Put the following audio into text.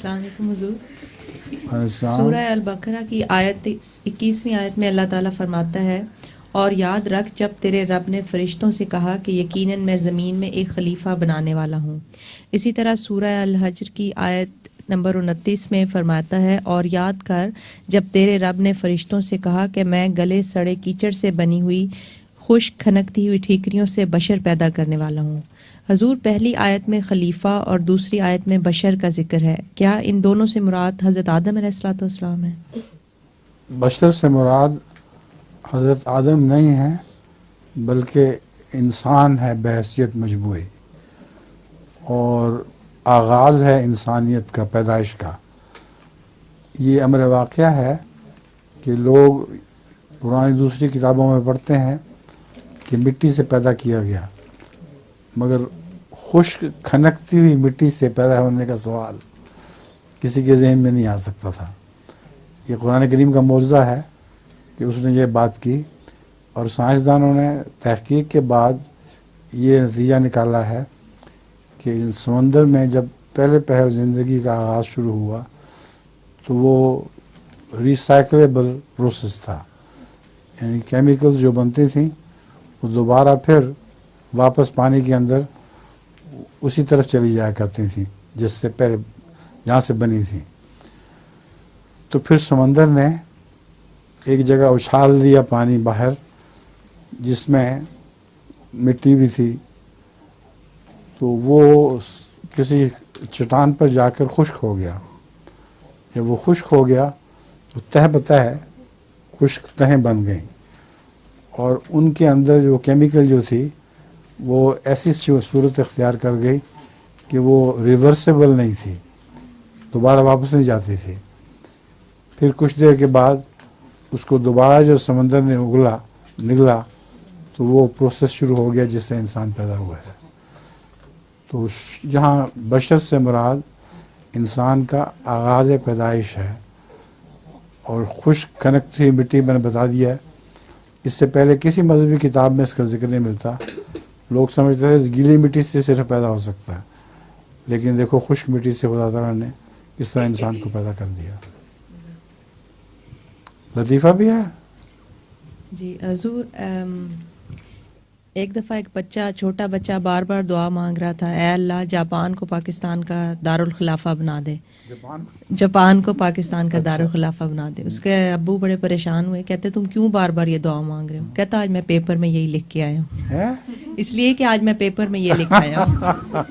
السلام علیکم حضور. سورہ البقرہ کی آیت 21ویں آیت میں اللہ تعالیٰ فرماتا ہے اور یاد رکھ جب تیرے رب نے فرشتوں سے کہا کہ یقیناً میں زمین میں ایک خلیفہ بنانے والا ہوں. اسی طرح سورہ الحجر کی آیت نمبر 29 میں فرماتا ہے اور یاد کر جب تیرے رب نے فرشتوں سے کہا کہ میں گلے سڑے کیچڑ سے بنی ہوئی خشک کھنکتی ہوئی ٹھیکریوں سے بشر پیدا کرنے والا ہوں. حضور پہلی آیت میں خلیفہ اور دوسری آیت میں بشر کا ذکر ہے. کیا ان دونوں سے مراد حضرت آدم علیہ الصلوۃ والسلام ہے؟ بشر سے مراد حضرت آدم نہیں ہے بلکہ انسان ہے بحیثیت مجموعی، اور آغاز ہے انسانیت کا، پیدائش کا. یہ امر واقعہ ہے کہ لوگ پرانی دوسری کتابوں میں پڑھتے ہیں کہ مٹی سے پیدا کیا گیا، مگر خشک کھنکتی ہوئی مٹی سے پیدا ہونے کا سوال کسی کے ذہن میں نہیں آ سکتا تھا. یہ قرآن کریم کا معجزہ ہے کہ اس نے یہ بات کی، اور سائنسدانوں نے تحقیق کے بعد یہ نتیجہ نکالا ہے کہ سمندر میں جب پہل زندگی کا آغاز شروع ہوا تو وہ ریسائکلیبل پروسیس تھا، یعنی کیمیکلز جو بنتی تھیں وہ دوبارہ پھر واپس پانی کے اندر اسی طرف چلی جایا کرتی تھیں جس سے پہلے جہاں سے بنی تھیں. تو پھر سمندر نے ایک جگہ اچھال دیا پانی باہر جس میں مٹی بھی تھی، تو وہ کسی چٹان پر جا کر خشک ہو گیا. جب وہ خشک ہو گیا تو تہ بتہ خشک تہیں بن گئیں، اور ان کے اندر جو کیمیکل جو تھی وہ ایسی صورت اختیار کر گئی کہ وہ ریورسیبل نہیں تھی، دوبارہ واپس نہیں جاتی تھی. پھر کچھ دیر کے بعد اس کو دوبارہ جو سمندر نے نگلا تو وہ پروسیس شروع ہو گیا جس سے انسان پیدا ہوا ہے. تو یہاں بشر سے مراد انسان کا آغاز پیدائش ہے، اور خشک کھنکتی ہوئی مٹی میں نے بتا دیا ہے. اس سے پہلے کسی مذہبی کتاب میں اس کا ذکر نہیں ملتا. لوگ سمجھتے تھے اس گیلی مٹی سے صرف پیدا ہو سکتا ہے، لیکن دیکھو خشک مٹی سے خدا تعالیٰ نے اس طرح انسان کو پیدا کر دیا. لطیفہ بھی ہے. جی حضور، ایک دفعہ ایک چھوٹا بچہ بار بار دعا مانگ رہا تھا، اے اللہ جاپان کو پاکستان کا دارالخلافہ بنا دے، جاپان کو پاکستان کا دارالخلافہ بنا دے. اس کے ابو بڑے پریشان ہوئے، کہتے تم کیوں بار بار یہ دعا مانگ رہے ہو؟ کہتا آج میں پیپر میں یہی لکھ کے آیا ہوں. اس لیے کہ آج میں پیپر میں یہ لکھ آیا ہوں.